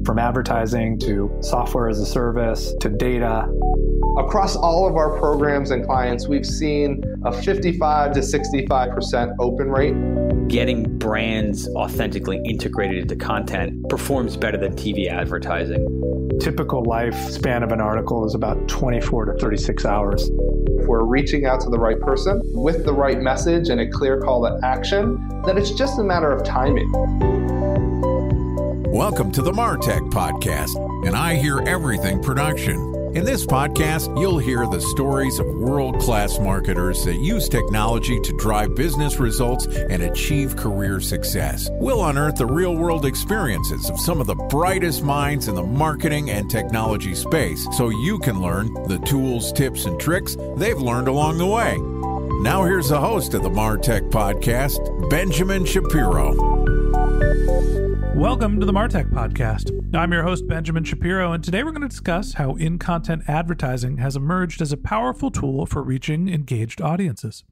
From advertising to software as a service to data. Across all of our programs and clients, we've seen a 55 to 65% open rate. Getting brands authentically integrated into content performs better than TV advertising. Typical lifespan of an article is about 24 to 36 hours. If we're reaching out to the right person with the right message and a clear call to action, then it's just a matter of timing. Welcome to the Martech Podcast, and I Hear Everything production. In this podcast, you'll hear the stories of world-class marketers that use technology to drive business results and achieve career success. We'll unearth the real-world experiences of some of the brightest minds in the marketing and technology space so you can learn the tools, tips, and tricks they've learned along the way. Now here's the host of the Martech Podcast, Benjamin Shapiro. Welcome to the Martech Podcast. I'm your host, Benjamin Shapiro, and today we're going to discuss how in-content advertising has emerged as a powerful tool for reaching engaged audiences.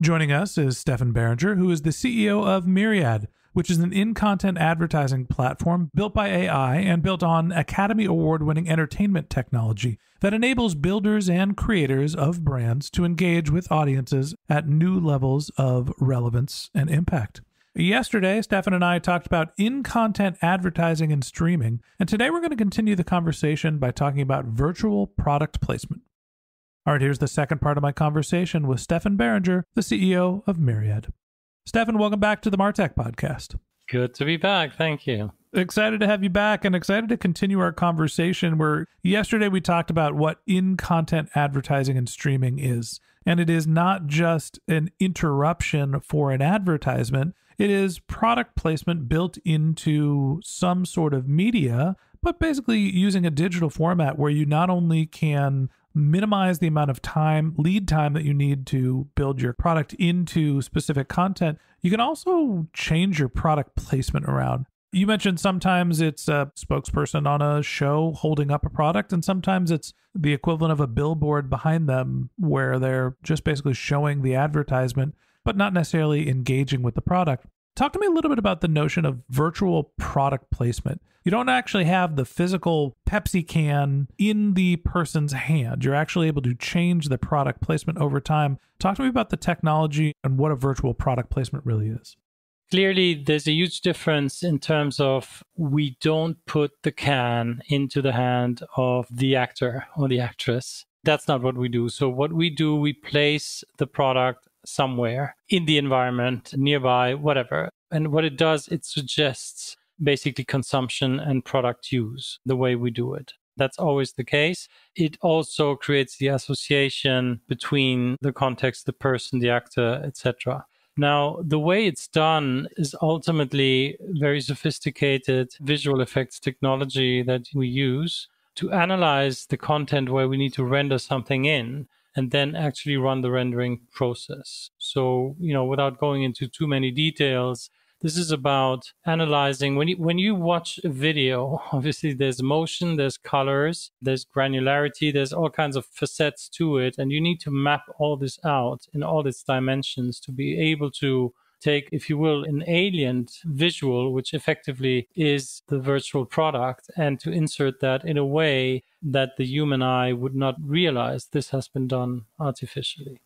Joining us is Stefan Beringer, who is the CEO of Myriad, which is an in-content advertising platform built by AI and built on Academy Award-winning entertainment technology that enables builders and creators of brands to engage with audiences at new levels of relevance and impact. Yesterday, Stefan and I talked about in-content advertising and streaming, and today we're going to continue the conversation by talking about virtual product placement. All right, here's the second part of my conversation with Stefan Beringer, the CEO of Myriad. Stefan, welcome back to the Martech Podcast. Good to be back. Thank you. Excited to have you back and excited to continue our conversation where yesterday we talked about what in-content advertising and streaming is. And it is not just an interruption for an advertisement. It is product placement built into some sort of media, but basically using a digital format where you not only can minimize the amount of lead time that you need to build your product into specific content, you can also change your product placement around. You mentioned sometimes it's a spokesperson on a show holding up a product, and sometimes it's the equivalent of a billboard behind them where they're just basically showing the advertisement, but not necessarily engaging with the product. Talk to me a little bit about the notion of virtual product placement. You don't actually have the physical Pepsi can in the person's hand. You're actually able to change the product placement over time. Talk to me about the technology and what a virtual product placement really is. Clearly, there's a huge difference in terms of we don't put the can into the hand of the actor or the actress. That's not what we do. So what we do, we place the product somewhere in the environment, nearby, whatever. And what it does, it suggests basically consumption and product use, the way we do it. That's always the case. It also creates the association between the context, the person, the actor, etc. Now, the way it's done is ultimately very sophisticated visual effects technology that we use to analyze the content where we need to render something in and then actually run the rendering process. So, without going into too many details, this is about analyzing. When you watch a video, obviously there's motion, there's colors, there's granularity, there's all kinds of facets to it. And you need to map all this out in all its dimensions to be able to take, if you will, an alien visual, which effectively is the virtual product, and to insert that in a way that the human eye would not realize this has been done artificially.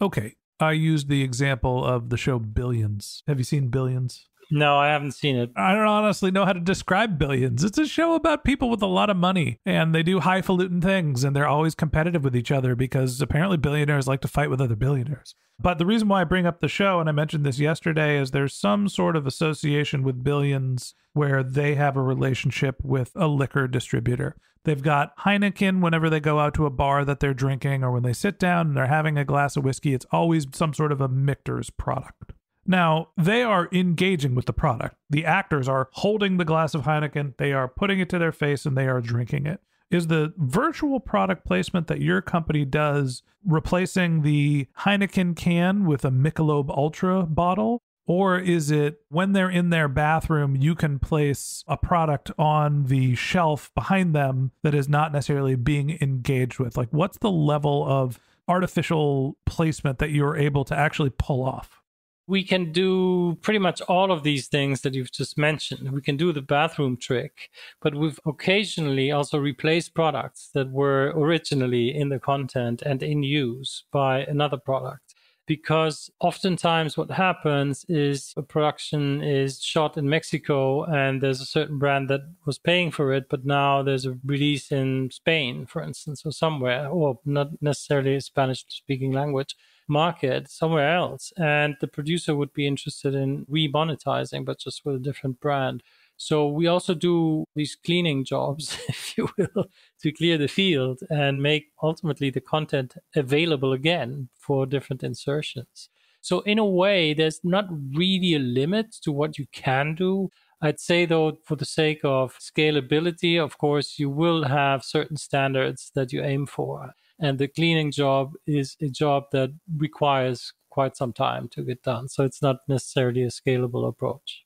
Okay. I used the example of the show Billions. Have you seen Billions? No, I haven't seen it. I don't honestly know how to describe Billions. It's a show about people with a lot of money, and they do highfalutin things, and they're always competitive with each other because apparently billionaires like to fight with other billionaires. But the reason why I bring up the show, and I mentioned this yesterday, is there's some sort of association with Billions where they have a relationship with a liquor distributor. They've got Heineken whenever they go out to a bar that they're drinking, or when they sit down and they're having a glass of whiskey, it's always some sort of a Michter's product. Now, they are engaging with the product. The actors are holding the glass of Heineken, they are putting it to their face, and they are drinking it. Is the virtual product placement that your company does replacing the Heineken can with a Michelob Ultra bottle? Or is it when they're in their bathroom, you can place a product on the shelf behind them that is not necessarily being engaged with? Like, what's the level of artificial placement that you're able to actually pull off? We can do pretty much all of these things that you've just mentioned. We can do the bathroom trick, but we've occasionally also replaced products that were originally in the content and in use by another product. Because oftentimes what happens is a production is shot in Mexico and there's a certain brand that was paying for it, but now there's a release in Spain, for instance, or somewhere, or not necessarily a Spanish-speaking language market, somewhere else. And the producer would be interested in remonetizing, but just with a different brand. So we also do these cleaning jobs, if you will, to clear the field and make ultimately the content available again for different insertions. So in a way, there's not really a limit to what you can do. I'd say, though, for the sake of scalability, of course, you will have certain standards that you aim for. And the cleaning job is a job that requires quite some time to get done. So it's not necessarily a scalable approach.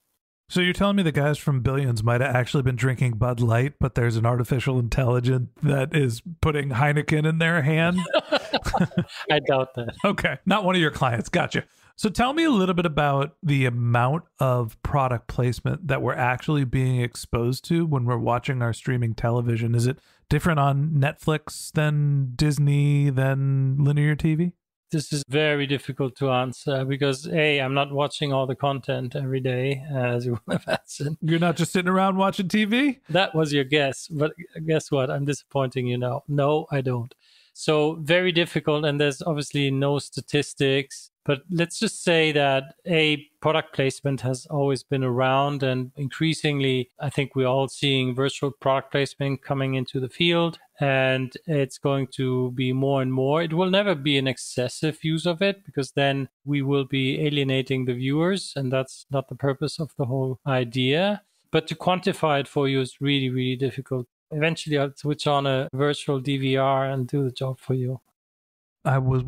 So you're telling me the guys from Billions might have actually been drinking Bud Light, but there's an artificial intelligence that is putting Heineken in their hand? I doubt that. Okay. Not one of your clients. Gotcha. So tell me a little bit about the amount of product placement that we're actually being exposed to when we're watching our streaming television. Is it different on Netflix than Disney, than linear TV? This is very difficult to answer because, A, I'm not watching all the content every day, as you would imagine. You're not just sitting around watching TV? That was your guess. But guess what? I'm disappointing you now. No, I don't. So very difficult. And there's obviously no statistics. But let's just say that product placement has always been around. And increasingly, I think we're all seeing virtual product placement coming into the field. And it's going to be more and more. It will never be an excessive use of it because then we will be alienating the viewers. And that's not the purpose of the whole idea. But to quantify it for you is really, really difficult. Eventually, I'll switch on a virtual DVR and do the job for you. I was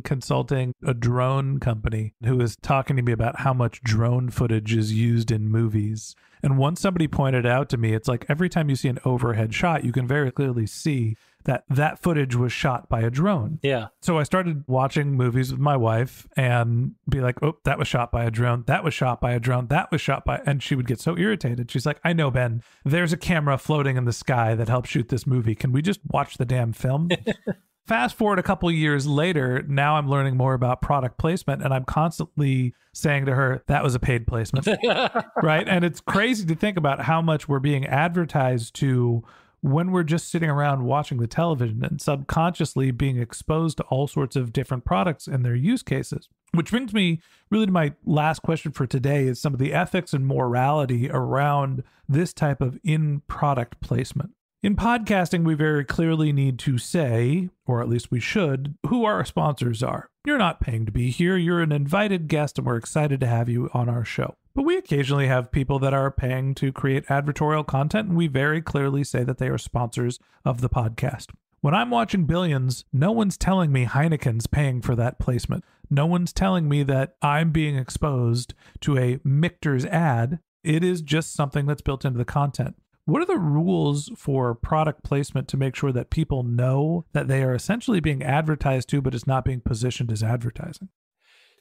consulting a drone company who was talking to me about how much drone footage is used in movies. And once somebody pointed out to me, it's like every time you see an overhead shot, you can very clearly see that footage was shot by a drone. Yeah. So I started watching movies with my wife and be like, oh, that was shot by a drone. That was shot by a drone. That was shot by, and she would get so irritated. She's like, I know, Ben, there's a camera floating in the sky that helped shoot this movie. Can we just watch the damn film? Fast forward a couple of years later, now I'm learning more about product placement, and I'm constantly saying to her, that was a paid placement, right? And it's crazy to think about how much we're being advertised to when we're just sitting around watching the television and subconsciously being exposed to all sorts of different products and their use cases. Which brings me really to my last question for today is some of the ethics and morality around this type of in-product placement. In podcasting, we very clearly need to say, or at least we should, who our sponsors are. You're not paying to be here. You're an invited guest, and we're excited to have you on our show. But we occasionally have people that are paying to create advertorial content, and we very clearly say that they are sponsors of the podcast. When I'm watching Billions, no one's telling me Heineken's paying for that placement. No one's telling me that I'm being exposed to a Michter's ad. It is just something that's built into the content. What are the rules for product placement to make sure that people know that they are essentially being advertised to, but it's not being positioned as advertising?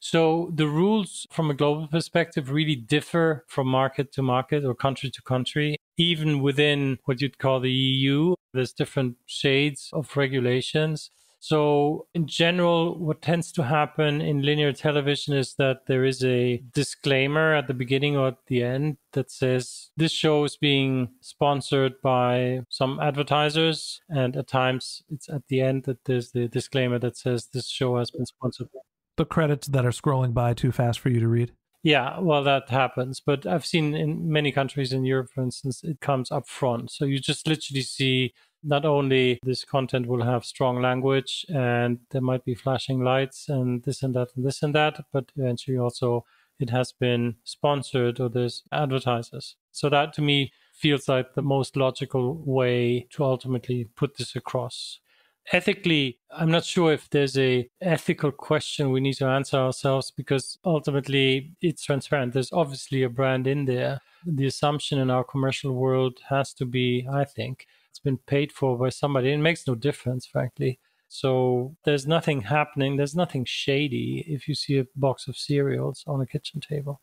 So the rules from a global perspective really differ from market to market or country to country. Even within what you'd call the EU, there's different shades of regulations. So in general, what tends to happen in linear television is that there is a disclaimer at the beginning or at the end that says this show is being sponsored by some advertisers. And at times it's at the end that there's the disclaimer that says this show has been sponsored. The credits that are scrolling by too fast for you to read. Yeah, well, that happens. But I've seen in many countries in Europe, for instance, it comes up front. So you just literally see not only this content will have strong language and there might be flashing lights and this and that and this and that, but eventually also it has been sponsored or there's advertisers. So that to me feels like the most logical way to ultimately put this across. Ethically, I'm not sure if there's a ethical question we need to answer ourselves because ultimately it's transparent. There's obviously a brand in there. The assumption in our commercial world has to be, I think, it's been paid for by somebody. It makes no difference, frankly. So there's nothing happening. There's nothing shady if you see a box of cereals on a kitchen table.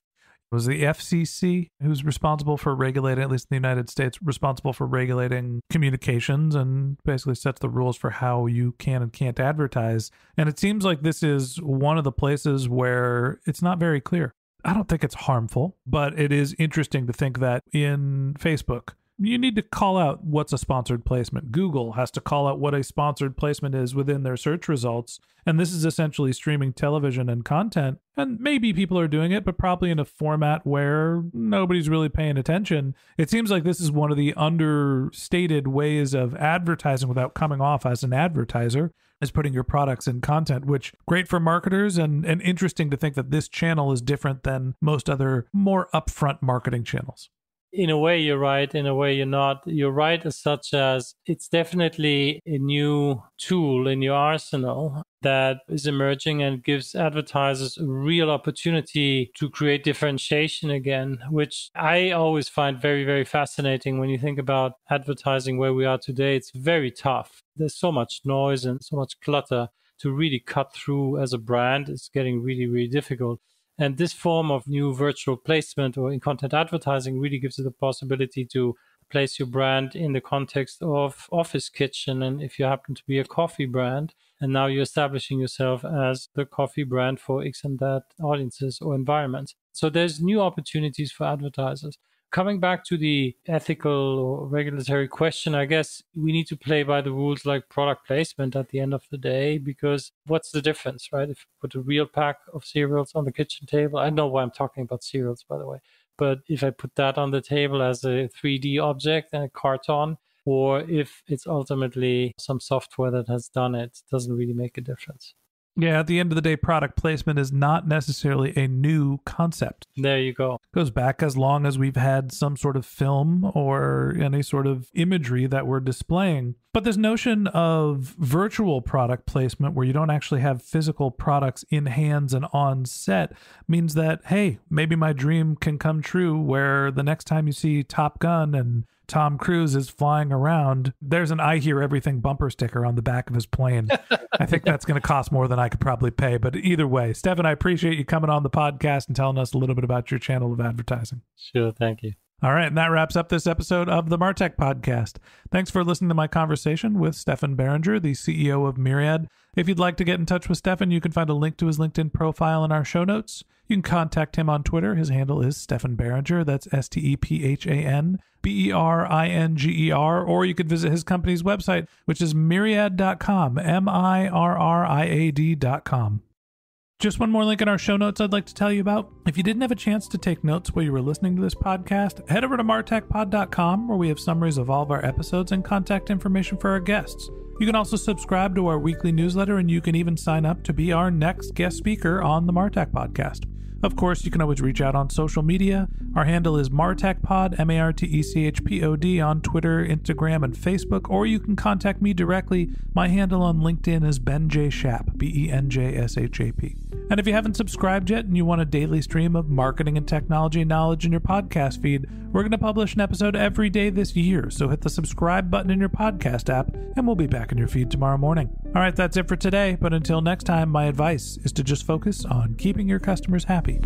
It was the FCC who's responsible for regulating, at least in the United States, responsible for regulating communications and basically sets the rules for how you can and can't advertise. And it seems like this is one of the places where it's not very clear. I don't think it's harmful, but it is interesting to think that in Facebook, you need to call out what's a sponsored placement. Google has to call out what a sponsored placement is within their search results. And this is essentially streaming television and content. And maybe people are doing it, but probably in a format where nobody's really paying attention. It seems like this is one of the understated ways of advertising without coming off as an advertiser, is putting your products in content, which great for marketers and interesting to think that this channel is different than most other more upfront marketing channels. In a way, you're right. In a way, you're not. You're right as such as it's definitely a new tool in your arsenal that is emerging and gives advertisers a real opportunity to create differentiation again, which I always find very, very fascinating. When you think about advertising where we are today, it's very tough. There's so much noise and so much clutter to really cut through as a brand. It's getting really, really difficult. And this form of new virtual placement or in content advertising really gives you the possibility to place your brand in the context of Office Kitchen. And if you happen to be a coffee brand, and now you're establishing yourself as the coffee brand for X and that audiences or environments. So there's new opportunities for advertisers. Coming back to the ethical or regulatory question, I guess we need to play by the rules like product placement at the end of the day, because what's the difference, right? If you put a real pack of cereals on the kitchen table, I know why I'm talking about cereals, by the way, but if I put that on the table as a 3D object and a carton, or if it's ultimately some software that has done it, it doesn't really make a difference. Yeah, at the end of the day, product placement is not necessarily a new concept. There you go. It goes back as long as we've had some sort of film or any sort of imagery that we're displaying. But this notion of virtual product placement where you don't actually have physical products in hands and on set means that, hey, maybe my dream can come true where the next time you see Top Gun and Tom Cruise is flying around, there's an I Hear Everything bumper sticker on the back of his plane. I think that's going to cost more than I could probably pay. But either way, Stefan, I appreciate you coming on the podcast and telling us a little bit about your channel of advertising. Sure, thank you. All right, and that wraps up this episode of the Martech Podcast. Thanks for listening to my conversation with Stefan Beringer, the CEO of Myriad. If you'd like to get in touch with Stefan, you can find a link to his LinkedIn profile in our show notes. You can contact him on Twitter. His handle is Stefan Beringer. That's StephanBeringer. Or you could visit his company's website, which is myriad.com, MIRRIAD.com. Just one more link in our show notes I'd like to tell you about. If you didn't have a chance to take notes while you were listening to this podcast, head over to martechpod.com, where we have summaries of all of our episodes and contact information for our guests. You can also subscribe to our weekly newsletter, and you can even sign up to be our next guest speaker on the Martech Podcast. Of course, you can always reach out on social media. Our handle is MartechPod, MARTECHPOD on Twitter, Instagram, and Facebook, or you can contact me directly. My handle on LinkedIn is Ben J. Shap, BENJSHAP. And if you haven't subscribed yet and you want a daily stream of marketing and technology knowledge in your podcast feed, we're going to publish an episode every day this year, so hit the subscribe button in your podcast app, and we'll be back in your feed tomorrow morning. All right, that's it for today, but until next time, my advice is to just focus on keeping your customers happy.